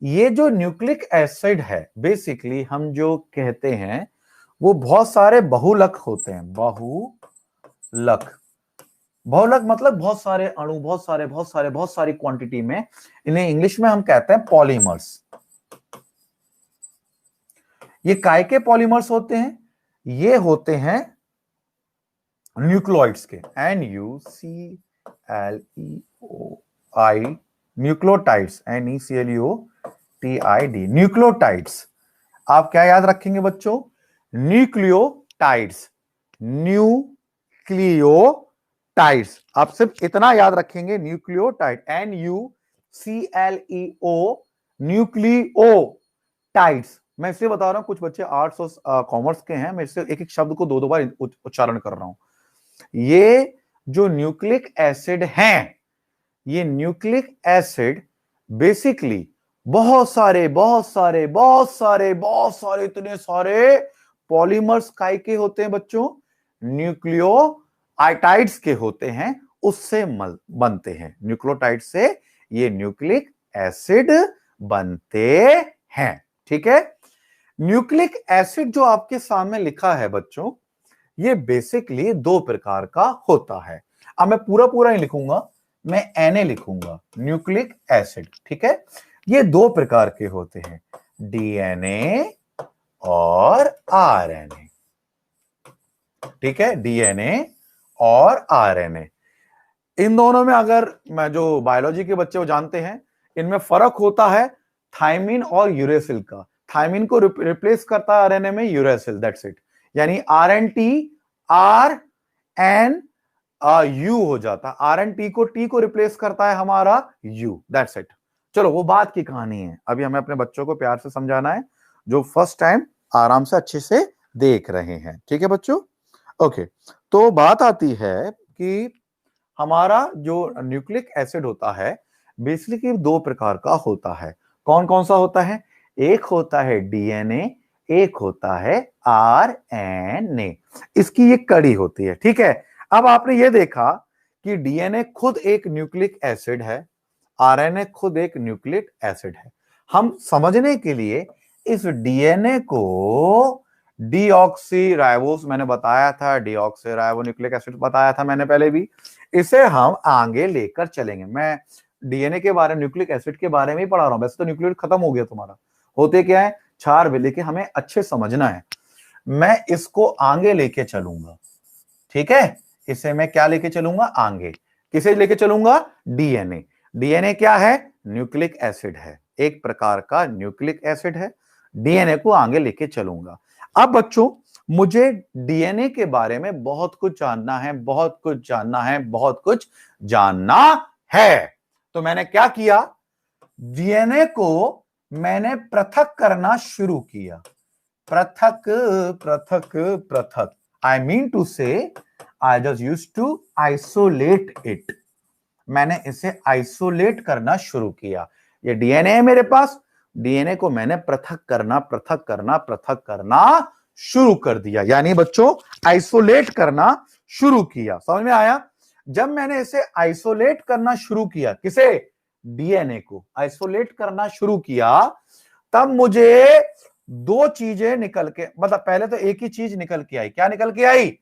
ये जो nucleic acid है बेसिकली हम जो कहते हैं वो बहुत सारे बहुलक होते हैं। बहुलक, बहुलक मतलब बहुत सारे अणु, बहुत सारी क्वांटिटी में। इन्हें इंग्लिश में हम कहते हैं पॉलीमर्स। ये काय के पॉलीमर्स होते हैं? ये होते हैं न्यूक्लियोइड्स के, NuClEOI, न्यूक्लियोटाइड्स, NeClUTID, न्यूक्लियोटाइड्स। आप क्या याद रखेंगे बच्चों? Nucleotides, nucleotides. आप सिर्फ इतना याद रखेंगे, न्यूक्लियोटाइड, NuClEO, न्यूक्लियोटाइड्स। मैं इसलिए बता रहा हूं, कुछ बच्चे आर्ट्स और कॉमर्स के हैं, मैं इससे एक एक शब्द को दो दो बार उच्चारण कर रहा हूं। ये जो न्यूक्लिक एसिड हैं, ये न्यूक्लिक एसिड बेसिकली बहुत सारे इतने सारे पॉलीमर्स काय के होते हैं बच्चों? न्यूक्लियोटाइड्स के होते हैं, उससे बनते हैं। न्यूक्लियोटाइड से ये न्यूक्लिक एसिड बनते हैं। ठीक है। न्यूक्लिक एसिड जो आपके सामने लिखा है बच्चों, ये बेसिकली दो प्रकार का होता है। अब मैं पूरा नहीं लिखूंगा, मैं Na लिखूंगा, न्यूक्लिक एसिड। ठीक है। ये दो प्रकार के होते हैं, DNA और RNA। ठीक है, DNA और RNA। इन दोनों में अगर मैं, जो बायोलॉजी के बच्चे वो जानते हैं, इनमें फर्क होता है थायमिन और यूरेसिल का। थायमिन को रिप्लेस करता है आरएनए में यूरेसिल, दैट्स इट। यानी RNT RN U हो जाता, RNT को T को रिप्लेस करता है हमारा U, दैट्स इट। चलो वो बात की कहानी है, अभी हमें अपने बच्चों को प्यार से समझाना है, जो फर्स्ट टाइम आराम से अच्छे से देख रहे हैं। ठीक है बच्चों, ओके। तो बात आती है कि हमारा जो न्यूक्लिक एसिड होता है बेसिकली दो प्रकार का होता है। कौन कौन सा होता है? एक होता है DNA, एक होता है RNA। इसकी ये कड़ी होती है। ठीक है। अब आपने ये देखा कि DNA खुद एक न्यूक्लिक एसिड है, RNA खुद एक न्यूक्लिक एसिड है। हम समझने के लिए इस DNA को डीऑक्सी राइबोस, मैंने बताया था, डीऑक्सी राइबो न्यूक्लिक एसिड बताया था मैंने पहले भी, इसे हम आगे लेकर चलेंगे। मैं DNA के बारे में, न्यूक्लिक एसिड के बारे में ही पढ़ा रहा हूं। वैसे तो न्यूक्लियोटाइड खत्म हो गया तुम्हारा, होते क्या है 4 लेकिन हमें अच्छे समझना है। मैं इसको आगे लेके चलूंगा। ठीक है, इसे मैं क्या लेके चलूंगा? आगे। किसे लेके चलूंगा? DNA। DNA क्या है? न्यूक्लिक एसिड है, एक प्रकार का न्यूक्लिक एसिड है। DNA को आगे लेके चलूंगा। अब बच्चों मुझे DNA के बारे में बहुत कुछ जानना है, बहुत कुछ जानना है। तो मैंने क्या किया? DNA को मैंने पृथक करना शुरू किया। पृथक। I mean to say, I just used to isolate it. मैंने इसे आइसोलेट करना शुरू किया। ये DNA है मेरे पास, DNA को मैंने पृथक करना शुरू कर दिया। यानी बच्चों आइसोलेट करना शुरू किया। समझ में आया? जब मैंने इसे आइसोलेट करना शुरू किया, किसे? DNA को आइसोलेट करना शुरू किया, तब मुझे दो चीजें निकल के, मतलब पहले तो एक ही चीज निकल के आई। क्या निकल के आई?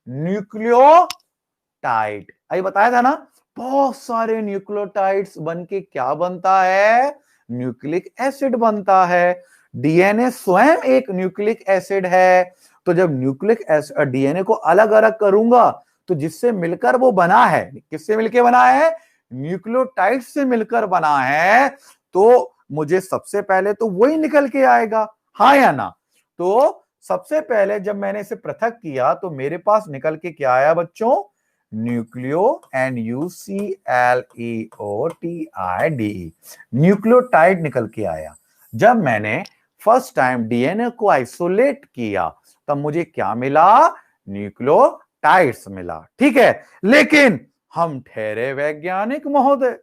न्यूक्लियोटाइड। अभी बताया था ना, बहुत सारे न्यूक्लियोटाइड्स बनके क्या बनता है? न्यूक्लिक एसिड बनता है। DNA स्वयं एक न्यूक्लिक एसिड है। तो जब न्यूक्लिक एसिड DNA को अलग अलग करूंगा, तो जिससे मिलकर वो बना है, किससे मिलकर बना है? न्यूक्लियोटाइड से मिलकर बना है। तो मुझे सबसे पहले तो वही निकल के आएगा, हाँ या ना? तो सबसे पहले जब मैंने इसे पृथक किया तो मेरे पास निकल के क्या आया बच्चों? न्यूक्लियो, NuClEOTIDE, न्यूक्लियोटाइड निकल के आया। जब मैंने फर्स्ट टाइम DNA को आइसोलेट किया, तब मुझे क्या मिला? न्यूक्लियोटाइड्स मिला। ठीक है, लेकिन हम ठहरे वैज्ञानिक महोदय,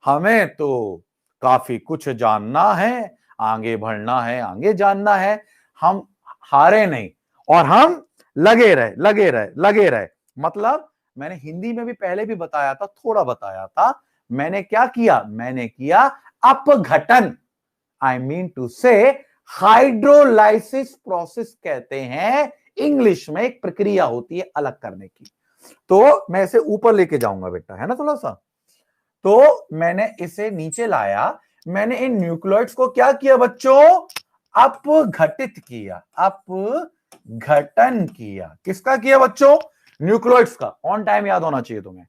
हमें तो काफी कुछ जानना है, आगे बढ़ना है, आगे जानना है। हम हारे नहीं और हम लगे रहे। मतलब मैंने हिंदी में भी पहले भी बताया था, थोड़ा बताया था। मैंने क्या किया? मैंने किया अपघटन। आई मीन टू से हाइड्रोलाइसिस प्रोसेस कहते हैं इंग्लिश में, एक प्रक्रिया होती है अलग करने की। तो मैं इसे ऊपर लेके जाऊंगा बेटा, है ना, थोड़ा सा। तो मैंने इसे नीचे लाया, मैंने इन न्यूक्लियोइड्स को क्या किया बच्चों, अपघटित किया, अपघटन किया। किसका किया बच्चों, न्यूक्लियोइड्स का। ऑन टाइम याद होना चाहिए तुम्हें।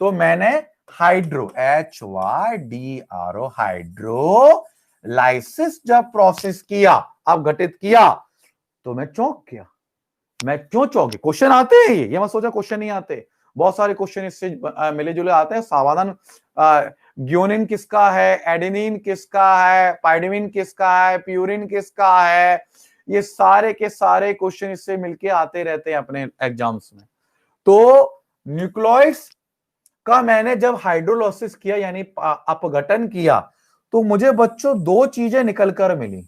तो मैंने हाइड्रो, HYDRO, हाइड्रोलाइसिस जब प्रोसेस किया, अपघटित किया, तो मैं चौंक गया। मैं क्यों चौंक गया? क्वेश्चन आते हैं ये मत सोचा क्वेश्चन नहीं आते, बहुत सारे क्वेश्चन इससे मिले जुले आते हैं। सावधान, ग्योनिन किसका है, एडेनिन किसका है, पाइडमिन किसका है, प्यूरिन किसका है, ये सारे के सारे क्वेश्चन इससे मिलके आते रहते हैं अपने एग्जाम्स में। तो न्यूक्लियोइड्स का मैंने जब हाइड्रोलाइसिस किया यानी अपघटन किया, तो मुझे बच्चों दो चीजें निकल कर मिली।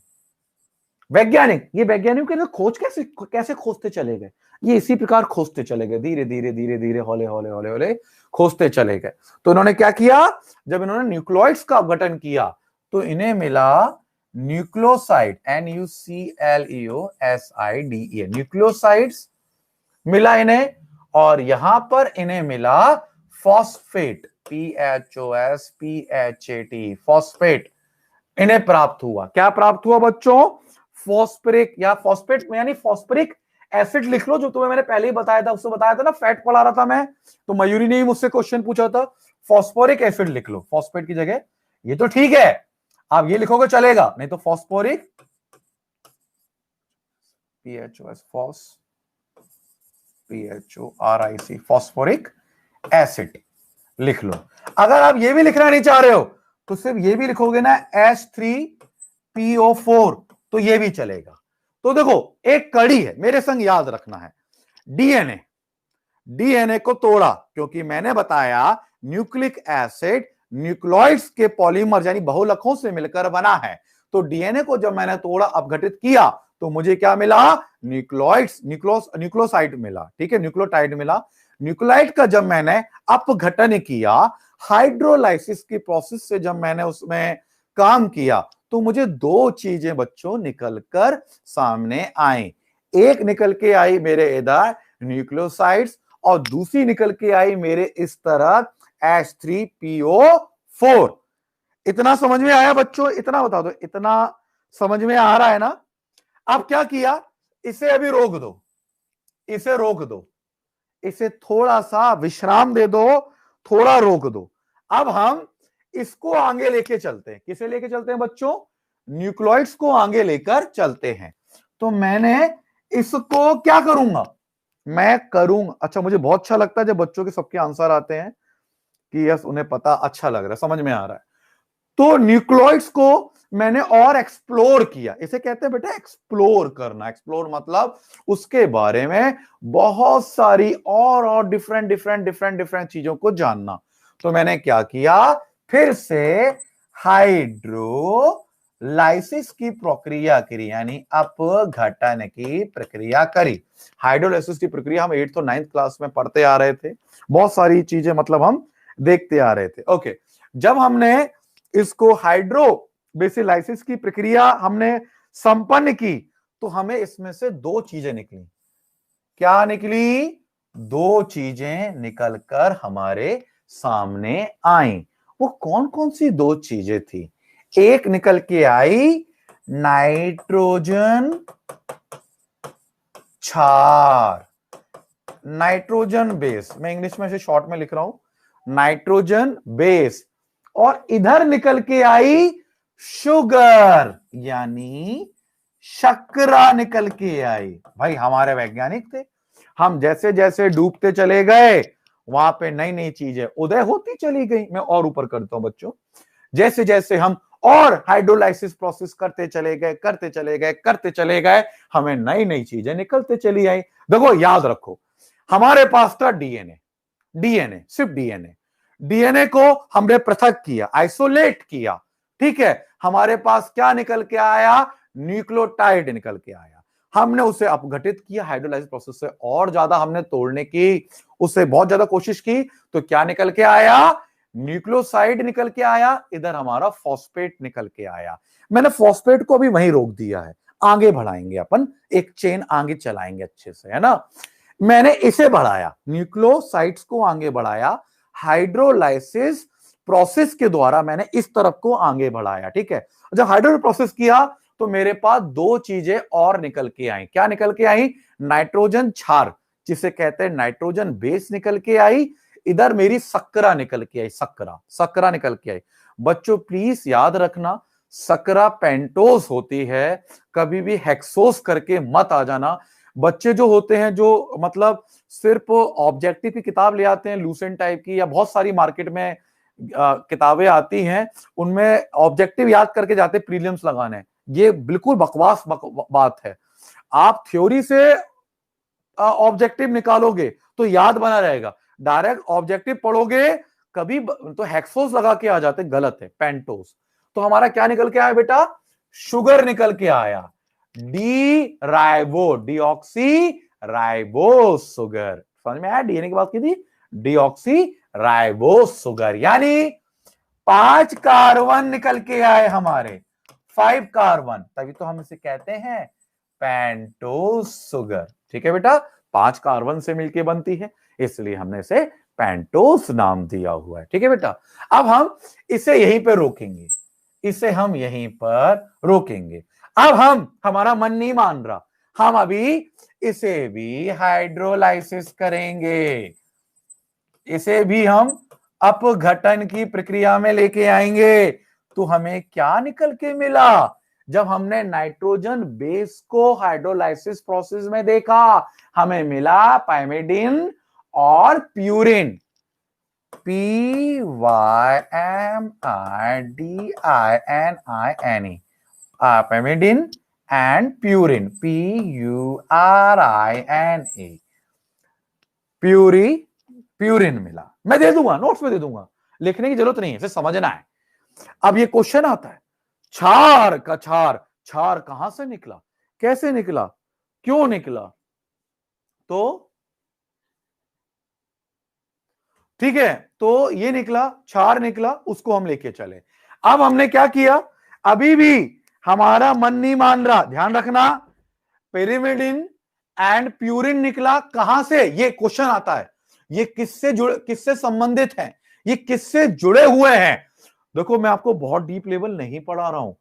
वैज्ञानिक, ये वैज्ञानिक के खोज कैसे कैसे खोजते चले गए, ये इसी प्रकार खोजते चले गए, धीरे धीरे धीरे धीरे हौले हौले हौले हौले खोजते चले गए। तो इन्होंने क्या किया, जब इन्होंने न्यूक्लियोइड्स का अपघटन किया तो इन्हें मिला न्यूक्लियोसाइड, NUCLEOSIDE, न्यूक्लियोसाइड्स मिला इन्हें, और यहां पर इन्हें मिला फॉस्फेट, PHOSPHAT, फॉस्फेट इन्हें प्राप्त हुआ। क्या प्राप्त हुआ बच्चों, फॉस्फरिक, या फॉस्फेट यानी फॉस्फरिक एसिड लिख लो, जो तुम्हें मैंने पहले ही बताया था, उससे बताया था ना, फैट पढ़ा रहा था मैं, तो मयूरी ने ही मुझसे क्वेश्चन पूछा था, फॉस्फोरिक एसिड लिख लो फॉस्फेट की जगह। ये तो ठीक है, आप ये लिखोगे चलेगा, नहीं तो फॉस्फोरिक, PHOSPHORIC, फॉस्फोरिक एसिड लिख लो। अगर आप ये भी लिखना नहीं चाह रहे हो तो सिर्फ ये भी लिखोगे ना, H3PO4, तो ये भी चलेगा। तो देखो एक कड़ी है, मेरे संग याद रखना है, डीएनए, डीएनए को तोड़ा, क्योंकि मैंने बताया न्यूक्लिक एसिड न्यूक्लियोइड्स के पॉलीमर यानी बहुलकों से मिलकर बना है। तो डीएनए को जब मैंने तोड़ा, अपघटित किया, तो मुझे क्या मिला, न्यूक्लियोइड्स, न्यूक्लियोसाइड मिला, ठीक है, न्यूक्लियोटाइड मिला। न्यूक्लियोटाइड का जब मैंने अपघटन किया, हाइड्रोलाइसिस की प्रोसेस से जब मैंने उसमें काम किया, तो मुझे दो चीजें बच्चों निकलकर सामने आई। एक निकल के आई मेरे इधर न्यूक्लियोसाइड्स, और दूसरी निकल के आई मेरे इस तरह H3PO4। इतना समझ में आया बच्चों, इतना बता दो, इतना समझ में आ रहा है ना। अब क्या किया, इसे अभी रोक दो, इसे रोक दो, इसे थोड़ा सा विश्राम दे दो, थोड़ा रोक दो। अब हम इसको आगे लेके चलते हैं। किसे लेके चलते हैं बच्चों, न्यूक्लियोइड्स को आगे लेकर चलते हैं। तो मैंने इसको क्या करूंगा, मैं करूंगा, अच्छा मुझे बहुत अच्छा लगता है जब बच्चों के सबके आंसर आते हैं कि यस उन्हें पता, अच्छा लग रहा है, समझ में आ रहा है। तो न्यूक्लियोइड्स को मैंने और एक्सप्लोर किया, इसे कहते हैं बेटा एक्सप्लोर करना। एक्सप्लोर मतलब उसके बारे में बहुत सारी और डिफरेंट डिफरेंट डिफरेंट डिफरेंट चीजों को जानना। तो मैंने क्या किया, फिर से हाइड्रोलाइसिस की प्रक्रिया करी, यानी अपघटन की प्रक्रिया करी। हाइड्रोलाइसिस की प्रक्रिया हम 8th और 9th क्लास में पढ़ते आ रहे थे, बहुत सारी चीजें मतलब हम देखते आ रहे थे। ओके, जब हमने इसको हाइड्रोबेसिलाइसिस की प्रक्रिया हमने संपन्न की, तो हमें इसमें से दो चीजें निकली। क्या निकली, दो चीजें निकलकर हमारे सामने आई। वो कौन कौन सी दो चीजें थी, एक निकल के आई नाइट्रोजन क्षार, नाइट्रोजन बेस, मैं इंग्लिश में से शॉर्ट में लिख रहा हूं, नाइट्रोजन बेस, और इधर निकल के आई शुगर यानी शर्करा निकल के आई। भाई हमारे वैज्ञानिक थे, हम जैसे जैसे डूबते चले गए वहां पे नई नई चीजें उदय होती चली गई। मैं और ऊपर करता हूं बच्चों, जैसे जैसे हम और हाइड्रोलाइसिस प्रोसेस करते चले गए करते चले गए करते चले गए, हमें नई नई चीजें निकलते चली आई। देखो याद रखो, हमारे पास था डीएनए, डीएनए सिर्फ डीएनए, डीएनए को हमने पृथक किया, आइसोलेट किया, ठीक है। हमारे पास क्या निकल के आया, न्यूक्लियोटाइड निकल के आया। हमने उसे अपघटित किया हाइड्रोलाइसिस प्रोसेस से, और ज्यादा हमने तोड़ने की, उससे बहुत ज्यादा कोशिश की, तो क्या निकल के आया, न्यूक्लियोसाइड निकल के आया, इधर हमारा फॉस्फेट निकल के आया। मैंने फॉस्फेट को अभी वहीं रोक दिया है, आगे बढ़ाएंगे अपन, एक चेन आगे चलाएंगे अच्छे से, है ना। मैंने इसे बढ़ाया, न्यूक्लियोसाइड्स को आगे बढ़ाया, हाइड्रोलाइसिस प्रोसेस के द्वारा मैंने इस तरफ को आगे बढ़ाया, ठीक है। जब हाइड्रोलाइसिस प्रोसेस किया तो मेरे पास दो चीजें और निकल के आई। क्या निकल के आई? नाइट्रोजन क्षार, जिसे कहते हैं नाइट्रोजन बेस निकल के आई। इधर मेरी सक्करा निकल के आई, सक्करा निकल के आई। बच्चों प्लीज याद रखना, सक्करा पेंटोस होती है, कभी भी हेक्सोस करके मत आ जाना। बच्चे जो होते हैं, जो मतलब सिर्फ ऑब्जेक्टिव की किताब ले आते हैं, लूसेंट टाइप की, या बहुत सारी मार्केट में किताबें आती हैं, उनमें ऑब्जेक्टिव याद करके जाते प्रीलिम्स लगाने, ये बिल्कुल बकवास बात है। आप थ्योरी से ऑब्जेक्टिव निकालोगे तो याद बना रहेगा, डायरेक्ट ऑब्जेक्टिव पढ़ोगे कभी तो हेक्सोस लगा के आ जाते, गलत है, पेंटोस। तो हमारा क्या निकल के आया बेटा? शुगर निकल के आया, D ribo, deoxy ribose sugar. समझ में आया? डीएनए की बात की थी, डीऑक्सी राइबोस शुगर, यानी 5 कार्बन निकल के आए हमारे, 5 कार्बन, तभी तो हम इसे कहते हैं पेंटोस शुगर। ठीक है बेटा, 5 कार्बन से मिलके बनती है, इसलिए हमने इसे पेंटोस नाम दिया हुआ है। ठीक है बेटा, अब हम इसे यहीं पर रोकेंगे, इसे हम यहीं पर रोकेंगे। अब हमारा मन नहीं मान रहा, हम अभी इसे भी हाइड्रोलाइसिस करेंगे, इसे भी हम अपघटन की प्रक्रिया में लेके आएंगे। तो हमें क्या निकल के मिला? जब हमने नाइट्रोजन बेस को हाइड्रोलाइसिस प्रोसेस में देखा, हमें मिला पाइमिडीन और purine, PYMIDININE, pyrimidine and purine, PURINA, purine मिला। मैं दे दूंगा, नोट्स में दे दूंगा, लिखने की जरूरत नहीं है, सिर्फ समझना है। अब ये क्वेश्चन आता है, क्षार का क्षार कहां से निकला, कैसे निकला, क्यों निकला? तो ठीक है, तो ये निकला, क्षार निकला, उसको हम लेके चले। अब हमने क्या किया, अभी भी हमारा मन नहीं मान रहा, ध्यान रखना, पिरिमिडिन एंड प्यूरिन निकला कहां से? ये क्वेश्चन आता है, ये किससे संबंधित है, ये किससे जुड़े हुए हैं? देखो मैं आपको बहुत डीप लेवल नहीं पढ़ा रहा हूं,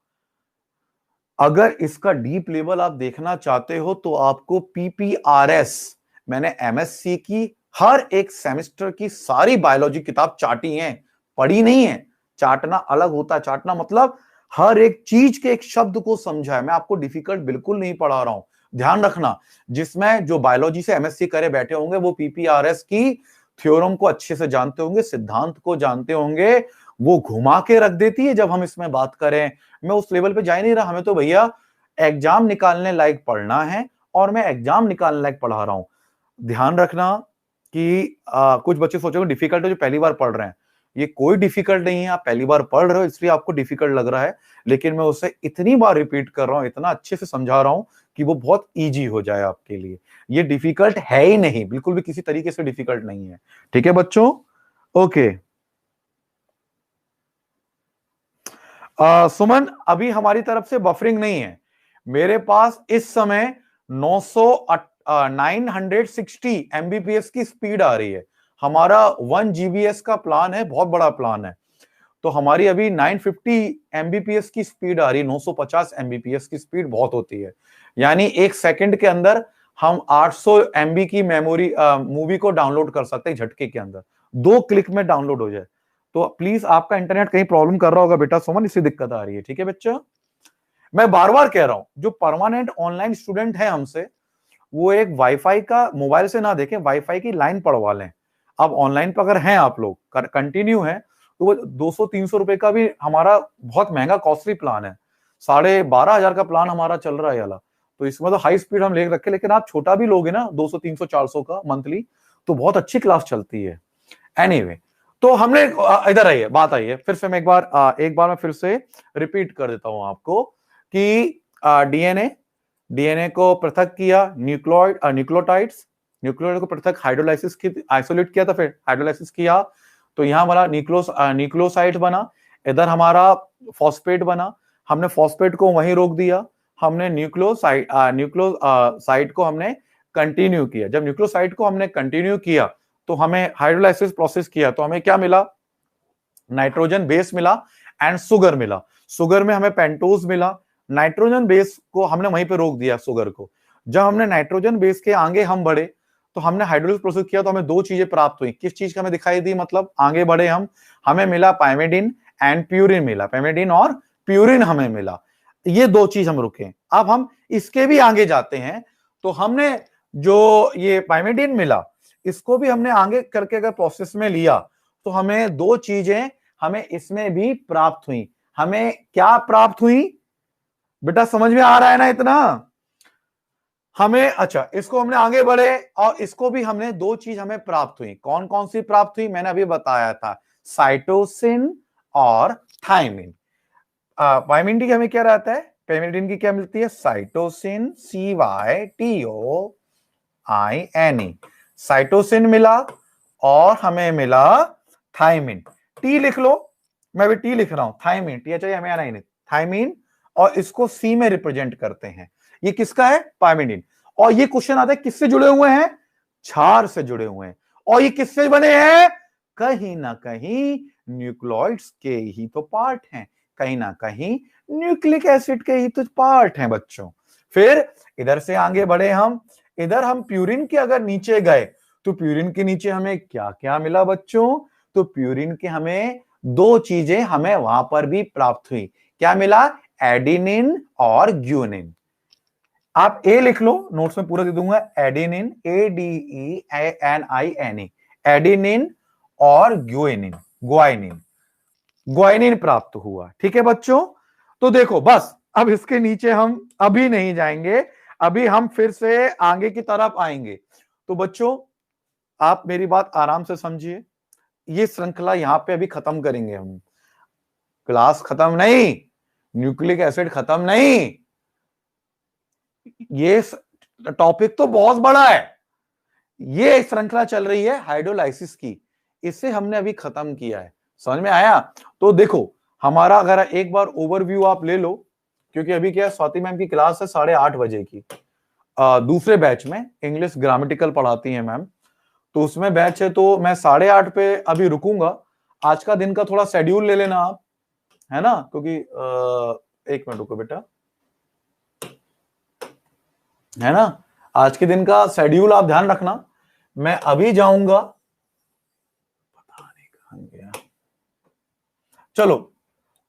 अगर इसका डीप लेवल आप देखना चाहते हो तो आपको PPRS, मैंने MSc की हर एक सेमेस्टर की सारी बायोलॉजी किताब चाटी है, पढ़ी नहीं है। चाटना अलग होता है, चाटना मतलब हर एक चीज के एक शब्द को समझा है। मैं आपको डिफिकल्ट बिल्कुल नहीं पढ़ा रहा हूं, ध्यान रखना। जिसमें जो बायोलॉजी से MSc करे बैठे होंगे वो PPRS की थ्योरम को अच्छे से जानते होंगे, सिद्धांत को जानते होंगे, वो घुमा के रख देती है जब हम इसमें बात करें। मैं उस लेवल पे जा ही नहीं रहा, हमें तो भैया एग्जाम निकालने लायक पढ़ना है, और मैं एग्जाम निकालने लायक पढ़ा रहा हूं। ध्यान रखना कि कुछ बच्चे सोचेंगे डिफिकल्ट है जो पहली बार पढ़ रहे हैं, ये कोई डिफिकल्ट नहीं है, आप पहली बार पढ़ रहे हो इसलिए आपको डिफिकल्ट लग रहा है, लेकिन मैं उसे इतनी बार रिपीट कर रहा हूं, इतना अच्छे से समझा रहा हूं कि वो बहुत इजी हो जाए आपके लिए। ये डिफिकल्ट है ही नहीं, बिल्कुल भी किसी तरीके से डिफिकल्ट नहीं है। ठीक है बच्चों, ओके। सुमन, अभी हमारी तरफ से बफरिंग नहीं है, मेरे पास इस समय 960 MBPS की स्पीड आ रही है। हमारा 1 GBS का प्लान है, बहुत बड़ा प्लान है, तो हमारी अभी 950 MBPS की स्पीड आ रही है। 950 MBPS की स्पीड बहुत होती है, यानी एक सेकंड के अंदर हम 800 MB की मेमोरी मूवी को डाउनलोड कर सकते हैं झटके के अंदर, 2 क्लिक में डाउनलोड हो जाए। तो प्लीज आपका इंटरनेट कहीं प्रॉब्लम कर रहा होगा बेटा सुमन, इससे दिक्कत आ रही है। ठीक है बच्चा, मैं बार बार कह रहा हूं, जो परमानेंट ऑनलाइन स्टूडेंट है हमसे, वो एक वाईफाई का, मोबाइल से ना देखें, वाईफाई की लाइन पढ़वा लें। अब ऑनलाइन पर अगर हैं आप लोग, कंटिन्यू है, तो वो 200-300 रुपए का भी हमारा बहुत महंगा कॉस्टली प्लान है, 12,500 का प्लान हमारा चल रहा है वाला। तो इसमें तो हाई स्पीड हम ले रखे, लेकिन आप छोटा भी लोगे ना 200, 300, 400 का मंथली, तो बहुत अच्छी क्लास चलती है। एनीवे, तो हमने इधर आइए, बात आई है, फिर से मैं एक बार मैं फिर से रिपीट कर देता हूं आपको कि डीएनए को पृथक किया, न्यूक्लियोटाइड्स, न्यूक्लियोटाइड को पृथक हाइड्रोलाइसिस की, आइसोलेट किया, तो फिर हाइड्रोलाइसिस किया, तो यहां हमारा न्यूक्लियोसाइड बना, इधर हमारा फॉस्फेट बना, हमने फॉस्फेट को वहीं रोक दिया, हमने न्यूक्लियोसाइड को हमने कंटिन्यू किया। जब न्यूक्लियोसाइड को हमने कंटिन्यू किया तो हमें हाइड्रोलाइसिस प्रोसेस किया तो हमें क्या मिला, नाइट्रोजन बेस मिला एंड शुगर मिला। शुगर में हमें पेंटोज मिला, नाइट्रोजन बेस को हमने वहीं पे रोक दिया शुगर को। जब हमने नाइट्रोजन बेस के आगे हम बढ़े तो हमने हाइड्रोलिसिस प्रोसेस किया तो हमें दो चीजें प्राप्त हुई। किस चीज का हमें दिखाई दी, मतलब आगे बढ़े हम, हमें मिला पाइमिडिन एंड प्यूरिन मिला, पाइमिडिन और प्यूरिन हमें मिला। ये दो चीज हम रुके। अब हम इसके भी आगे जाते हैं तो हमने जो ये पाइमिडिन मिला इसको भी हमने आगे करके अगर प्रोसेस में लिया तो हमें दो चीजें हमें इसमें भी प्राप्त हुई। हमें क्या प्राप्त हुई बेटा, समझ में आ रहा है ना इतना? हमें, अच्छा, इसको हमने आगे बढ़े और इसको भी हमने दो चीज हमें प्राप्त हुई। कौन कौन सी प्राप्त हुई, मैंने अभी बताया था, साइटोसिन और थायमिन। पाइमिडिन की हमें क्या रहता है, पाइमिडिन की क्या मिलती है, साइटोसिन, CYTOINE, साइटोसिन मिला और हमें मिला थायमिन। टी लिख लो, मैं भी टी लिख रहा हूं, थायमिन, THIMIN, थायमिन, और इसको सी में रिप्रेजेंट करते हैं। ये किसका है, पाइमिडिन। और ये क्वेश्चन आता है किससे जुड़े हुए हैं, क्षार से जुड़े हुए हैं। और ये किससे बने हैं, कहीं ना कहीं न्यूक्लियोइड्स के ही तो पार्ट हैं, कहीं ना कहीं न्यूक्लिक एसिड के ही तो पार्ट हैं बच्चों। फिर इधर से आगे बढ़े हम, इधर हम प्यूरिन के अगर नीचे गए तो प्यूरिन के नीचे हमें क्या क्या मिला बच्चों, तो प्यूरिन के हमें दो चीजें हमें वहां पर भी प्राप्त हुई। क्या मिला, एडिनिन और ग्यूनिन। आप ए लिख लो, नोट्स में पूरा दे दूंगा, एडिनिन, ADENINE, एडिनिन और ग्वाइनिन, ग्वाइनिन प्राप्त हुआ। ठीक है बच्चों, तो देखो बस अब इसके नीचे हम अभी नहीं जाएंगे, अभी हम फिर से आगे की तरफ आएंगे। तो बच्चों आप मेरी बात आराम से समझिए, ये श्रृंखला यहां पे अभी खत्म करेंगे हम, क्लास खत्म नहीं, न्यूक्लिक एसिड खत्म नहीं, ये टॉपिक तो बहुत बड़ा है। ये श्रृंखला चल रही है हाइड्रोलाइसिस की, इसे हमने अभी खत्म किया है, समझ में आया? तो देखो हमारा अगर एक बार ओवरव्यू आप ले लो, क्योंकि अभी क्या है, स्वाति मैम की क्लास है 8:30 बजे की, दूसरे बैच में इंग्लिश ग्रामेटिकल पढ़ाती हैं मैम, तो उसमें बैच है, तो मैं 8:30 पे अभी रुकूंगा। आज का दिन का थोड़ा शेड्यूल ले लेना आप, है ना, क्योंकि एक मिनट रुको बेटा, है ना, आज के दिन का शेड्यूल आप ध्यान रखना। मैं अभी जाऊंगा, पता नहीं कहां गया, चलो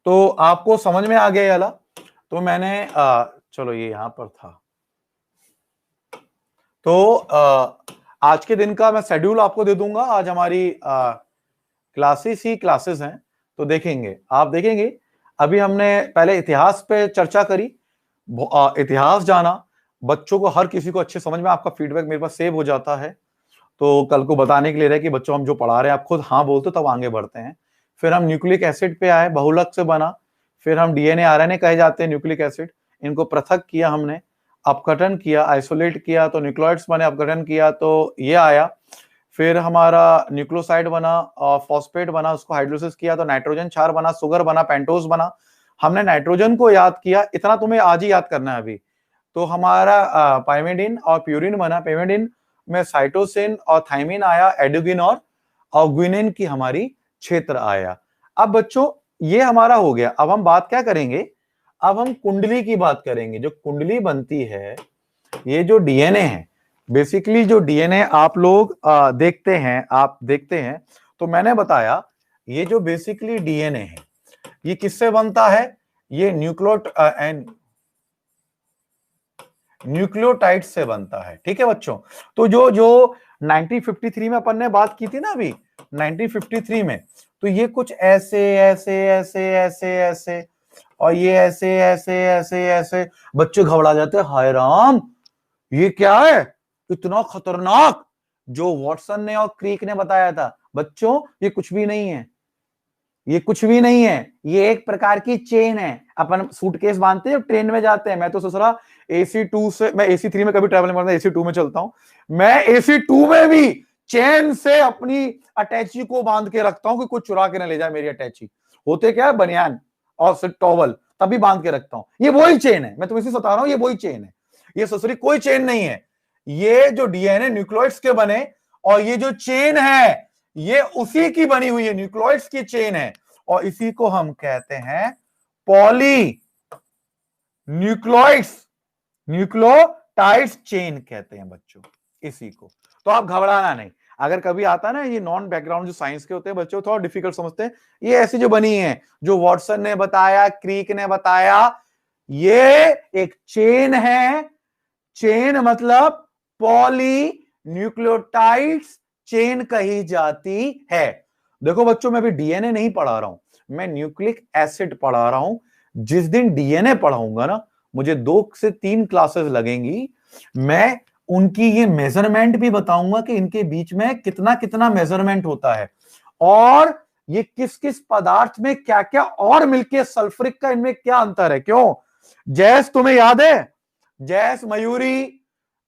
तो आपको समझ में आ गया वाला, तो मैंने चलो ये यहां पर था, तो आज के दिन का मैं शेड्यूल आपको दे दूंगा। आज हमारी क्लासेस ही क्लासेस हैं, तो देखेंगे, आप देखेंगे अभी हमने पहले इतिहास पे चर्चा करी, इतिहास जाना, बच्चों को हर किसी को अच्छे समझ में, आपका फीडबैक मेरे पास सेव हो जाता है, तो कल को बताने के लिए रहे कि बच्चों हम जो पढ़ा रहे हैं आप खुद हाँ बोलते तब आगे बढ़ते हैं। फिर हम न्यूक्लिक एसिड पे आए, बहुलक से बना, फिर हम DNA RNA कहे जाते हैं न्यूक्लिक एसिड, इनको पृथक किया हमने, अपघटन किया, आइसोलेट किया तो न्यूक्लियोइड्स बने, अपघटन किया तो ये आया, फिर हमारा न्यूक्लियोसाइड बना और फॉस्फेट बना, उसको हाइड्रोलिसिस किया तो नाइट्रोजन क्षार बना, शुगर बना, पेंटोज बना। हमने नाइट्रोजन को याद किया, इतना तुम्हें आज ही याद करना है अभी, तो हमारा पाइमिडिन और प्यूरिन बना, पाइमिडिन में साइटोसिन और थायमिन आया, एडुगिन और ग्वानिन की हमारी क्षेत्र आया। अब बच्चों ये हमारा हो गया, अब हम बात क्या करेंगे, अब हम कुंडली की बात करेंगे। जो कुंडली बनती है, ये जो DNA है, बेसिकली जो DNA आप लोग देखते हैं, आप देखते हैं, तो मैंने बताया ये जो बेसिकली DNA है ये किससे बनता है, ये न्यूक्लियोटाइड से बनता है। ठीक है बच्चों, तो जो जो 1953 में अपन ने बात की थी ना अभी, 1953 में, तो ये कुछ ऐसे ऐसे ऐसे ऐसे ऐसे और ये ऐसे ऐसे ऐसे ऐसे, बच्चे घबरा जाते हैं, हाय राम ये क्या है, इतना खतरनाक, जो वॉटसन ने और क्रीक ने बताया था। बच्चों ये कुछ भी नहीं है, ये कुछ भी नहीं है, ये एक प्रकार की चेन है। अपन सूटकेस बांधते हैं ट्रेन में जाते हैं, मैं तो ससुरा AC2 से, मैं AC3 में कभी ट्रैवल नहीं करता, AC2 में चलता हूं मैं, AC2 में भी चैन से अपनी अटैची को बांध के रखता हूं कि कोई चुरा के ना ले जाए मेरी अटैची। होते क्या है, बनियान और सिर्फ टॉवल, तभी बांध के रखता हूं। ये वही चेन है, मैं तुम्हें इसे बता रहा हूं, ये वही चेन है। ये ससुरी कोई चेन नहीं है, ये जो डीएनए न्यूक्लियोइड्स के बने, और ये जो चेन है ये उसी की बनी हुई है, न्यूक्लियोइड्स की चेन है, और इसी को हम कहते हैं पॉली न्यूक्लियोइड्स, न्यूक्लियोटाइड्स चेन कहते हैं बच्चों इसी को। तो आप घबराना नहीं, अगर कभी आता है ना, ये नॉन बैकग्राउंड जो साइंस के होते हैं बच्चों थोड़ा डिफिकल्ट समझते हैं, ये ऐसी जो बनी है, जो वॉटसन ने बताया, क्रीक ने बताया, ये एक चेन है। चेन मतलब पॉली न्यूक्लियोटाइड्स चेन कही जाती है। देखो बच्चों, मैं अभी डीएनए नहीं पढ़ा रहा हूं, मैं न्यूक्लिक एसिड पढ़ा रहा हूं। जिस दिन डीएनए पढ़ाऊंगा ना, मुझे 2 से 3 क्लासेस लगेंगी, मैं उनकी ये मेजरमेंट भी बताऊंगा कि इनके बीच में कितना कितना मेजरमेंट होता है, और ये किस किस पदार्थ में क्या क्या और मिलके सल्फ्रिक का इनमें क्या अंतर है। क्यों, जैस तुम्हें याद है, जैस, मयूरी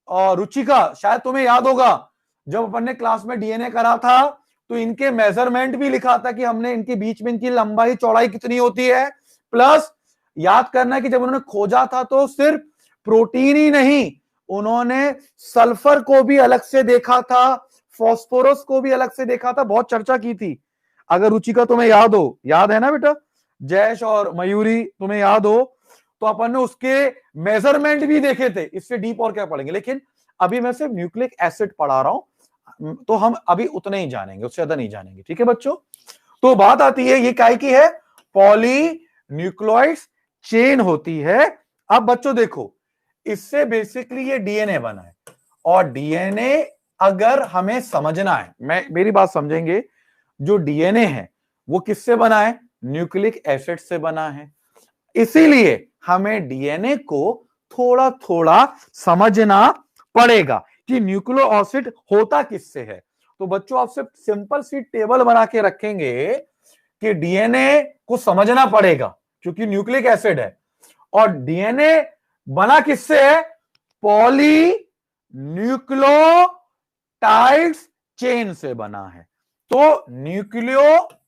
और रुचिका, शायद तुम्हें याद होगा, जब अपन ने क्लास में डीएनए करा था तो इनके मेजरमेंट भी लिखा था कि हमने इनके बीच में इनकी लंबाई चौड़ाई कितनी होती है। प्लस याद करना कि जब उन्होंने खोजा था तो सिर्फ प्रोटीन ही नहीं, उन्होंने सल्फर को भी अलग से देखा था, फास्फोरस को भी अलग से देखा था, बहुत चर्चा की थी। अगर रुचिका तुम्हें याद हो, याद है ना बेटा, जयश और मयूरी तुम्हें याद हो, तो अपन ने उसके मेजरमेंट भी देखे थे। इससे डीप और क्या पढ़ेंगे, लेकिन अभी मैं सिर्फ न्यूक्लिक एसिड पढ़ा रहा हूं, तो हम अभी उतने ही जानेंगे, उससे ज्यादा नहीं जानेंगे, ठीक है बच्चों। तो बात आती है, ये काय की है, पॉली न्यूक्लियोइड्स चेन होती है। अब बच्चों देखो, इससे बेसिकली ये डीएनए बना है, और डीएनए अगर हमें समझना है, मेरी बात समझेंगे, जो डीएनए है वो किससे बना है, न्यूक्लिक एसिड से बना है। इसीलिए हमें डीएनए को थोड़ा थोड़ा समझना पड़ेगा कि न्यूक्लियो एसिड होता किससे है। तो बच्चों, आपसे सिंपल सी टेबल बना के रखेंगे कि डीएनए को समझना पड़ेगा, क्योंकि न्यूक्लिक एसिड है, और डीएनए बना किससे है, पॉली न्यूक्लियोटाइड्स चेन से बना है। तो न्यूक्लियोटाइड्स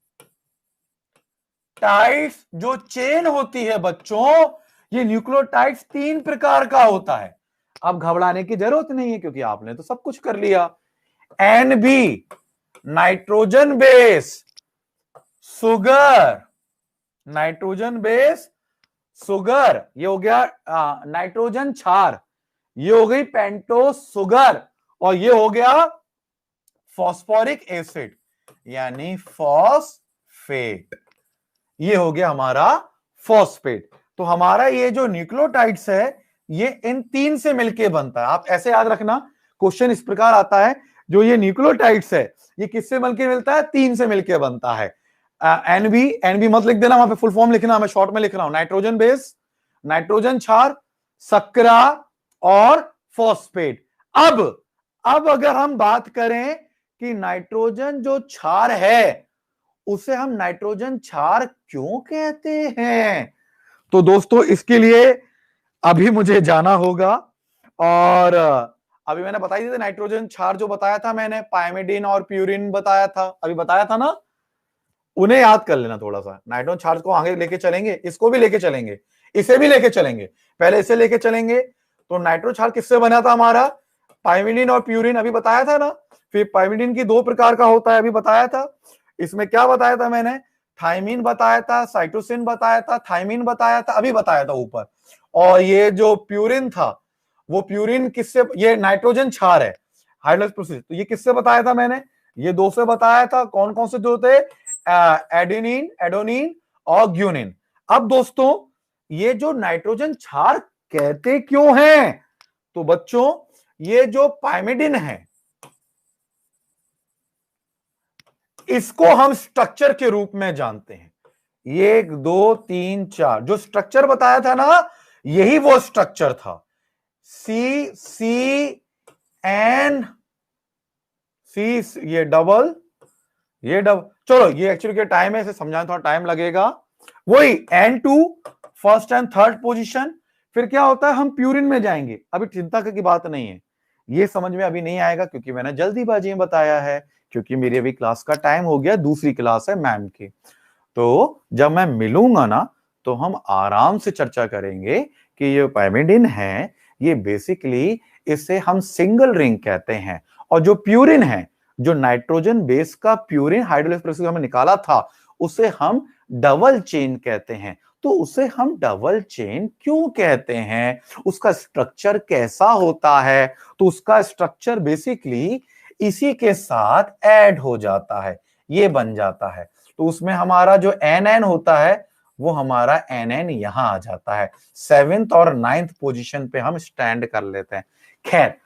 जो चेन होती है बच्चों, ये न्यूक्लियोटाइड्स 3 प्रकार का होता है। अब घबराने की जरूरत नहीं है, क्योंकि आपने तो सब कुछ कर लिया। NB, nitrogen base sugar, nitrogen base sugar, ये हो गया नाइट्रोजन क्षार, ये हो गई पेंटोस सुगर, और ये हो गया फॉस्फोरिक एसिड यानी फॉस्फेट, ये हो गया हमारा फॉस्फेट। तो हमारा ये जो न्यूक्लियोटाइड्स है ये इन 3 से मिलके बनता है। आप ऐसे याद रखना, क्वेश्चन इस प्रकार आता है, जो ये न्यूक्लियोटाइड्स है ये किससे मिलके मिलता है, 3 से मिलके बनता है। एनबी मत लिख देना, वहां पे फुल फॉर्म लिखना, मैं शॉर्ट में लिख रहा हूं, नाइट्रोजन बेस, नाइट्रोजन क्षार, सक्रा और फॉस्फेट। अब अगर हम बात करें कि नाइट्रोजन जो क्षार है उसे हम नाइट्रोजन क्षार क्यों कहते हैं, तो दोस्तों इसके लिए अभी मुझे जाना होगा। और अभी मैंने बताई थी नाइट्रोजन क्षार जो बताया था मैंने, पाइमिडीन और प्यूरिन बताया था, अभी बताया था ना, उन्हें याद कर लेना थोड़ा सा। नाइट्रोजन क्षार को आगे लेके चलेंगे, इसको भी लेके चलेंगे, इसे भी लेके चलेंगे, पहले इसे लेके चलेंगे। तो नाइट्रोजन क्षार किससे बना था हमारा, पाइमिडीन और प्यूरिन, अभी बताया था ना। फिर पाइमिडीन की 2 प्रकार का होता है, अभी बताया था। इसमें क्या बताया था मैंने, थाइमीन बताया था, साइटोसिन बताया था, थाइमीन बताया था, अभी बताया था ऊपर। और ये जो प्यूरिन था, वो प्यूरिन किससे, ये नाइट्रोजन क्षार है, हाइड्रोलाइज प्रोसेस, तो ये किससे बताया था मैंने, ये 2 से बताया था। कौन कौन से 2 थे, एडेनिन, एडोनिन और ग्यूनिन। अब दोस्तों, ये जो नाइट्रोजन क्षार कहते क्यों हैं, तो बच्चों ये जो पाइमिडिन है इसको हम स्ट्रक्चर के रूप में जानते हैं। 1 2 3 4 जो स्ट्रक्चर बताया था ना, यही वो स्ट्रक्चर था, सी एन सी, ये डबल, चलो ये एक्चुअली क्या टाइम है, इसे समझाने थोड़ा टाइम लगेगा। वही N2 first and third position. फिर क्या होता है, हम प्यूरिन में जाएंगे, अभी चिंता की बात नहीं है, ये समझ में अभी नहीं आएगा क्योंकि मैंने जल्दीबाजी में बताया है, क्योंकि मेरी अभी क्लास का टाइम हो गया, दूसरी क्लास है मैम की। तो जब मैं मिलूंगा ना, तो हम आराम से चर्चा करेंगे कि ये पाइमिडिन है, ये बेसिकली इसे हम सिंगल रिंग कहते हैं। और जो प्यूरिन है, जो नाइट्रोजन बेस का प्यूरिन हाइड्रोलिसिस प्रोसेस में निकाला था, उसे हम डबल चेन कहते हैं। तो उसे हम डबल चेन क्यों कहते हैं, उसका स्ट्रक्चर कैसा होता है? तो उसका स्ट्रक्चर बेसिकली इसी के साथ ऐड हो जाता है, ये बन जाता है। तो उसमें हमारा जो एन होता है, वो हमारा एन यहां आ जाता है। 7th और 9th पोजीशन पे हम स्टैंड कर लेते हैं। खैर,